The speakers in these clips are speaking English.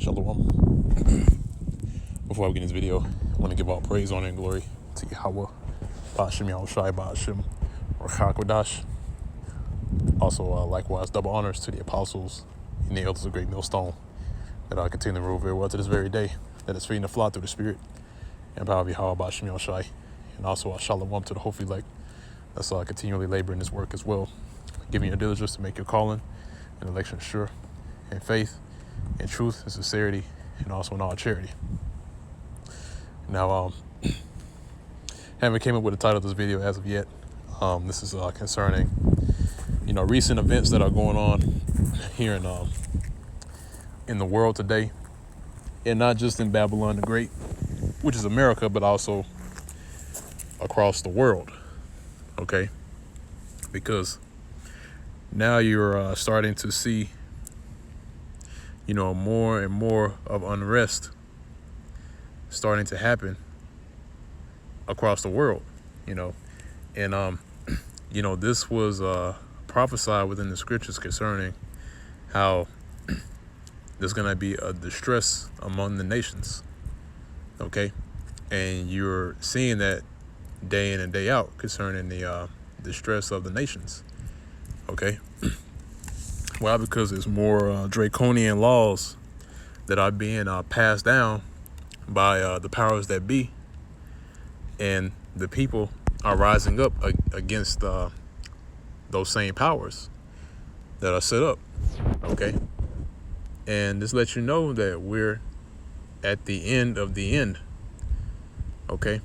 Shalom. Before I begin this video, I want to give all praise, honor, and glory to Yahweh, Ba'ashem Yahushai, Ba'ashem Rachakodash. Also, likewise, double honors to the apostles and the elders of Great Millstone that continue to rule very well to this very day, that is feeding the flock through the Spirit and power of Yahweh, Ba'ashem Yahushai. And also, Shalom to the hopefully elect that's continually laboring this work as well, giving your diligence to make your calling and election sure, and faith, and truth, and sincerity, and also in all charity. Now, haven't came up with a title of this video as of yet. This is concerning, recent events that are going on here in the world today, and not just in Babylon the Great, which is America, but also across the world. Okay, because now you're starting to see, more and more of unrest starting to happen across the world, and this was prophesied within the scriptures concerning how there's going to be a distress among the nations. Okay, and you're seeing that day in and day out concerning the distress of the nations. Okay, why? Because there's more draconian laws that are being passed down by the powers that be, and the people are rising up against those same powers that are set up. Okay, and this lets you know that we're at the end of the end. Okay,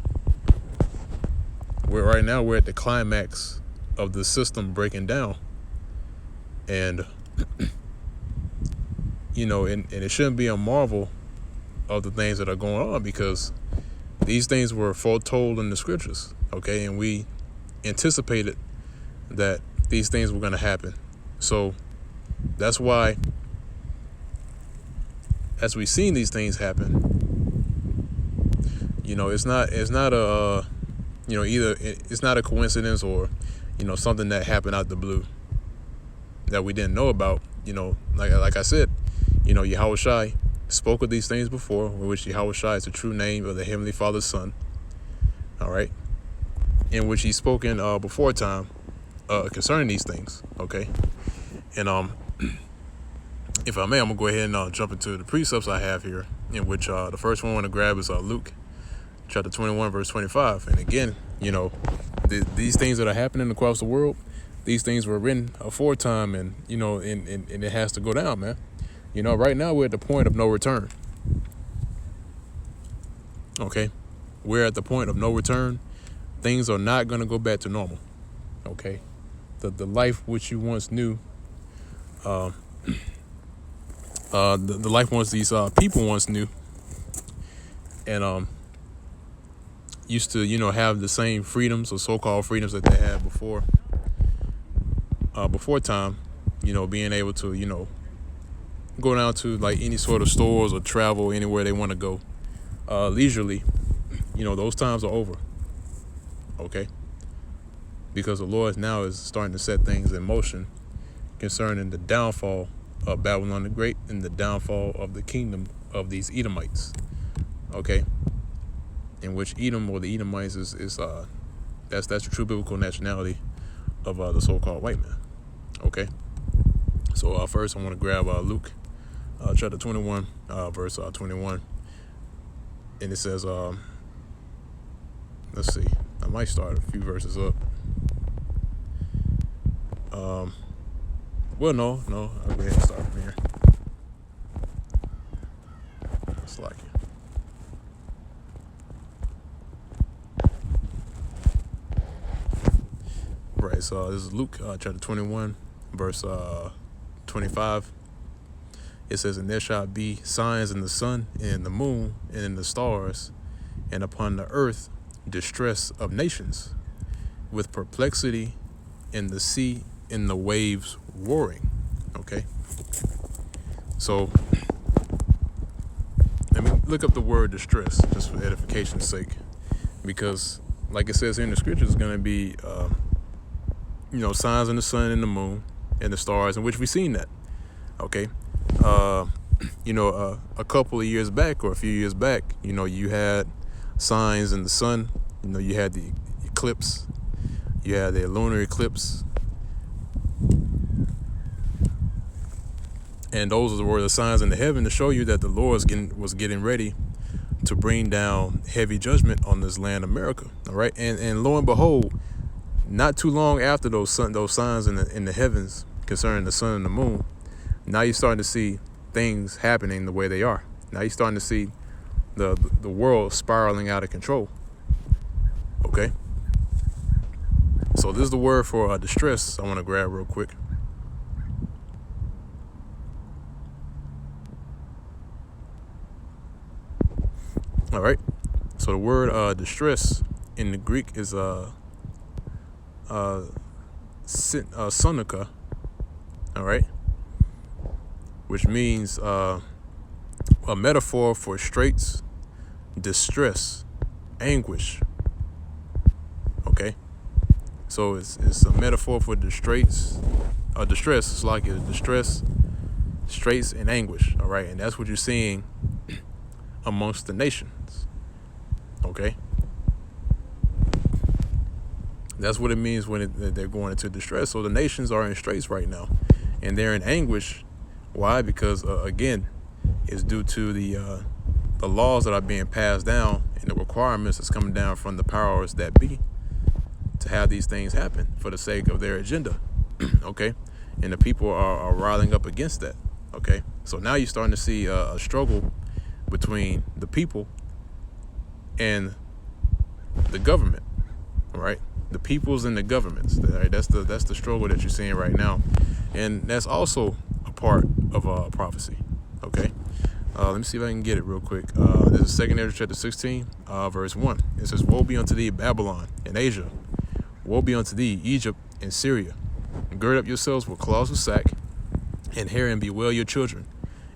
we're at the climax of the system breaking down, and and it shouldn't be a marvel of the things that are going on, because these things were foretold in the scriptures. Okay, and we anticipated that these things were going to happen. So that's why, as we've seen these things happen, it's not a either it's not a coincidence or something that happened out the blue that we didn't know about. Like I said, Yahushai spoke of these things before, which Yahushai is the true name of the Heavenly Father's Son. All right, in which he's spoken before time concerning these things. Okay, and if I may, I'm gonna go ahead and jump into the precepts I have here, in which the first one I want to grab is Luke chapter 21 verse 25. And again, these things that are happening across the world, these things were written aforetime, and and it has to go down, man. Right now we're at the point of no return. Okay, we're at the point of no return. Things are not going to go back to normal. Okay, the life which you once knew, the life once these people once knew, and used to have the same freedoms or so-called freedoms that they had before time, being able to go down to like any sort of stores or travel anywhere they want to go leisurely. Those times are over. Okay, because the Lord now is starting to set things in motion concerning the downfall of Babylon the Great and the downfall of the kingdom of these Edomites. Okay, in which Edom, or the Edomites, is that's the true biblical nationality of the so-called white man. Okay, so first I want to grab Luke chapter 21 verse 21, and it says, let's see, I might start a few verses up. Well, no, I'll go ahead and start from here. It's like it. Right, so this is Luke chapter 21 verse 25. It says, "And there shall be signs in the sun and in the moon and in the stars, and upon the earth distress of nations, with perplexity in the sea and the waves roaring." Okay, so let me look up the word distress just for edification's sake, because like it says here in the scriptures, it's going to be signs in the sun and the moon and the stars, in which we've seen that. Okay, a couple of years back or a few years back, you had signs in the sun. You had the eclipse, you had the lunar eclipse, and those were the signs in the heaven to show you that the Lord was getting ready to bring down heavy judgment on this land, America. All right, and lo and behold, not too long after those signs in the heavens concerning the sun and the moon, now you're starting to see things happening the way they are. Now you're starting to see the world spiraling out of control. Okay, so this is the word for distress I want to grab real quick. All right, so the word distress in the Greek is sonika, all right, which means a metaphor for straits, distress, anguish. Okay, so it's a metaphor for distress. It's like distress, straits, and anguish. All right, and that's what you're seeing amongst the nations. Okay, that's what it means when they're going into distress. So the nations are in straits right now, and they're in anguish. Why? Because again, it's due to the laws that are being passed down and the requirements that's coming down from the powers that be to have these things happen for the sake of their agenda. Okay, and the people are riling up against that. Okay, so now you're starting to see a struggle between the people and the government. All right, the peoples and the governments. Right? That's the struggle that you're seeing right now, and that's also a part of prophecy. Okay, let me see if I can get it real quick. This is 2 Ezra chapter 16, verse 1. It says, "Woe be unto thee, Babylon and Asia! Woe be unto thee, Egypt and Syria! Gird up yourselves with cloths of sack and hair, and bewail your children,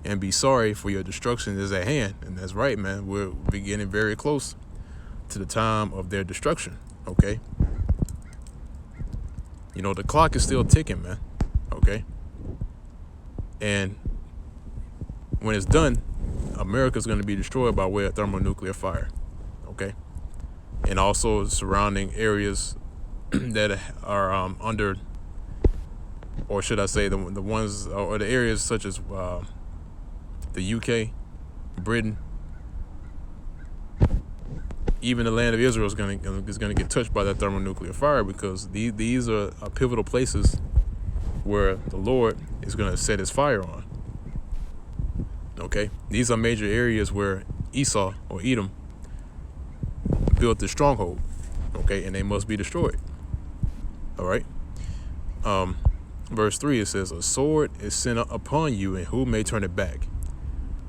and be sorry, for your destruction is at hand." And that's right, man. We're getting very close to the time of their destruction. Okay, the clock is still ticking, man. Okay, and when it's done, America's going to be destroyed by way of thermonuclear fire. Okay, and also surrounding areas that are under, or should I say, the ones or the areas such as the UK, Britain, even the land of Israel is going to get touched by that thermonuclear fire, because these are pivotal places where the Lord is going to set his fire on. Okay, these are major areas where Esau or Edom built their stronghold. Okay, and they must be destroyed. All right. Verse 3, it says, "A sword is sent upon you, and who may turn it back?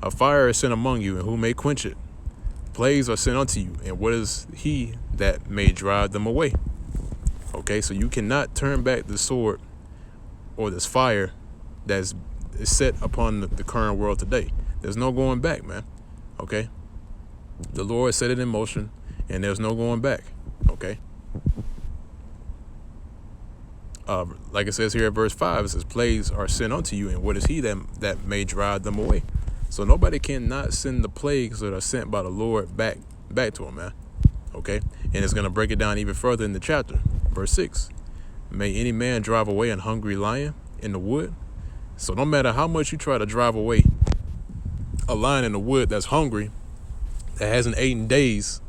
A fire is sent among you, and who may quench it? Plagues are sent unto you, and what is he that may drive them away?" Okay, so you cannot turn back the sword or this fire is set upon the current world today. There's no going back, man. Okay, the Lord set it in motion, and there's no going back. Okay, like it says here at verse 5, it says, "Plagues are sent unto you, and what is he that may drive them away?" So nobody cannot send the plagues that are sent by the Lord back to him, man. Okay, and it's going to break it down even further in the chapter. Verse 6, "May any man drive away an hungry lion in the wood?" So no matter how much you try to drive away a lion in the wood that's hungry, that hasn't eaten days,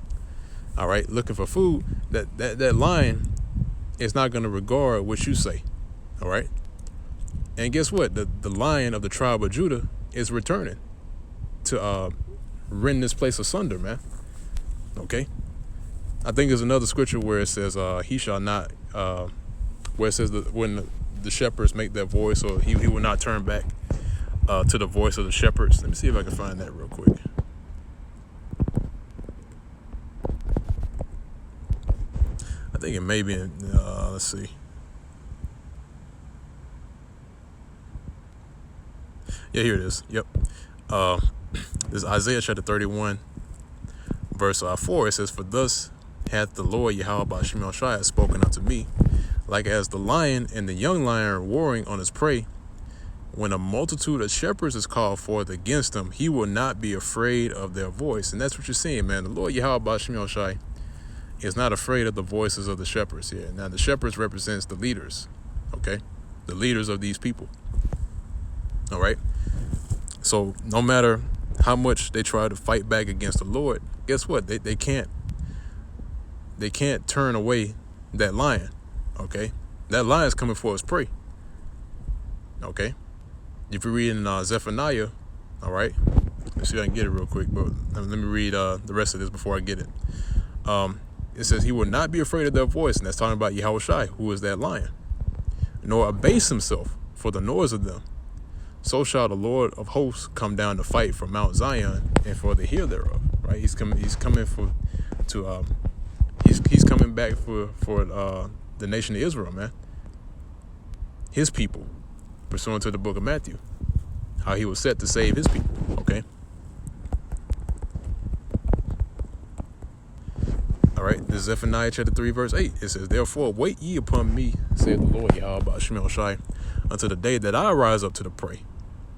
all right, looking for food, that lion is not going to regard what you say. All right, and guess what? The lion of the tribe of Judah is returning to rend this place asunder, man. Okay, I think there's another scripture where it says he shall not, where it says that when the shepherds make their voice, or he will not turn back to the voice of the shepherds. Let me see if I can find that real quick. I think it may be in, let's see. Yeah, here it is. Yep. This is Isaiah chapter 31, verse 4. It says, "For thus hath the Lord Yahweh Ba'ashem El-Shai spoken unto me, like as the lion and the young lion are warring on his prey, when a multitude of shepherds is called forth against him, he will not be afraid of their voice. And that's what you're seeing, man. The Lord Yahweh Ba'ashem Yahushai is not afraid of the voices of the shepherds here. Now, the shepherds represents the leaders, okay? The leaders of these people, all right? So no matter how much they try to fight back against the Lord, guess what? They can't turn away that lion, okay? That lion's coming for his prey, okay? If you read in Zephaniah, all right? Let's see if I can get it real quick, but let me read the rest of this before I get it. It says, he will not be afraid of their voice, and that's talking about Yahushai, who is that lion, nor abase himself for the noise of them. So shall the Lord of hosts come down to fight for Mount Zion and for the hill thereof. Right? He's coming back for the nation of Israel, man. His people, pursuant to the book of Matthew, how he was set to save his people. Okay. All right. This is Zephaniah chapter 3, verse 8. It says, therefore wait ye upon me, saith the Lord Yahweh Ba'ashem Yahushai, until the day that I rise up to the prey.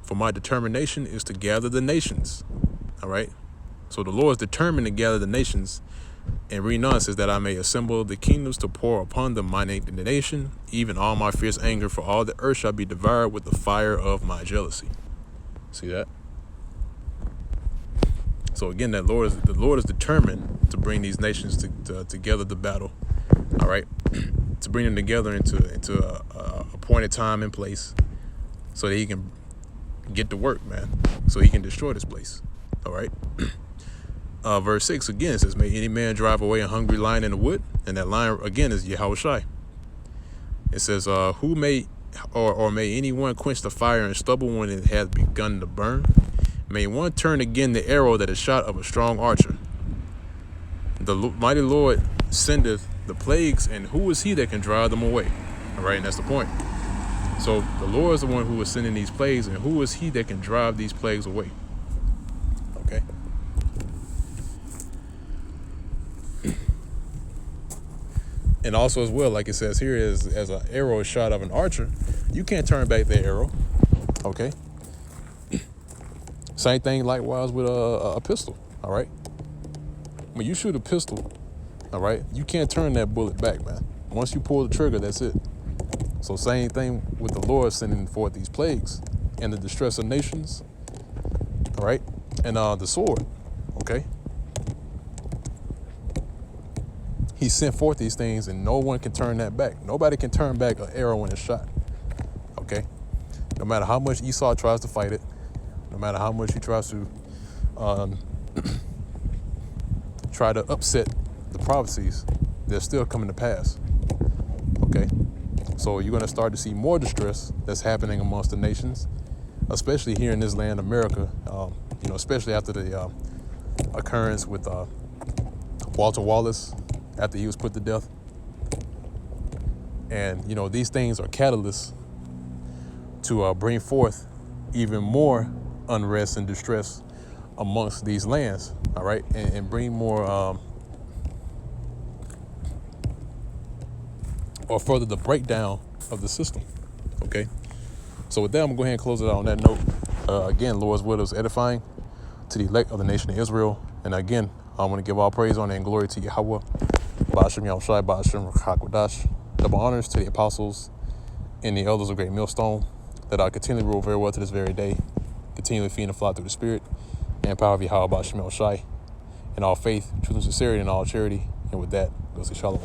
For my determination is to gather the nations. All right. So the Lord is determined to gather the nations. And read on, says that I may assemble the kingdoms to pour upon them mine indignation, even all my fierce anger, for all the earth shall be devoured with the fire of my jealousy. See that? So again, the Lord is determined to bring these nations together to battle. All right. To bring them together into a appointed time and place, so that he can get to work, man. So he can destroy this place. All right. Verse 6 again says, may any man drive away a hungry lion in the wood? And that lion again is Yahushai. It says, who may or may anyone quench the fire and stubble when it has begun to burn? May one turn again the arrow that is shot of a strong archer. The mighty Lord sendeth the plagues, and who is he that can drive them away? All right, and that's the point. So the Lord is the one who is sending these plagues, and who is he that can drive these plagues away? Okay. And also as well, like it says here, is as an arrow is shot of an archer, you can't turn back the arrow. Okay. Same thing likewise with a pistol. All right. When you shoot a pistol, all right, you can't turn that bullet back, man. Once you pull the trigger, that's it. So same thing with the Lord sending forth these plagues and the distress of nations. All right. And the sword. Okay. He sent forth these things, and no one can turn that back. Nobody can turn back an arrow when it's shot. Okay. No matter how much Esau tries to fight it, no matter how much he tries to try to upset the prophecies, they're still coming to pass. Okay. So you're going to start to see more distress that's happening amongst the nations, especially here in this land, America, especially after the occurrence with Walter Wallace, after he was put to death. And, these things are catalysts to bring forth even more unrest and distress amongst these lands, all right, and bring more or further the breakdown of the system, okay? So with that, I'm going to go ahead and close it out on that note. Again, Lord's word is edifying to the elect of the nation of Israel. And again, I want to give all praise, honor, and glory to Yahweh, Ba'ashem Yahushai, Ba'ashem Hakwadash. Double honors to the apostles and the elders of Great Millstone, that I continually rule very well to this very day, continually feed and fly through the Spirit and power of Yahweh, Ba'ashem Yahushai, in all faith, truth, and sincerity, and all charity. And with that, go say Shalom.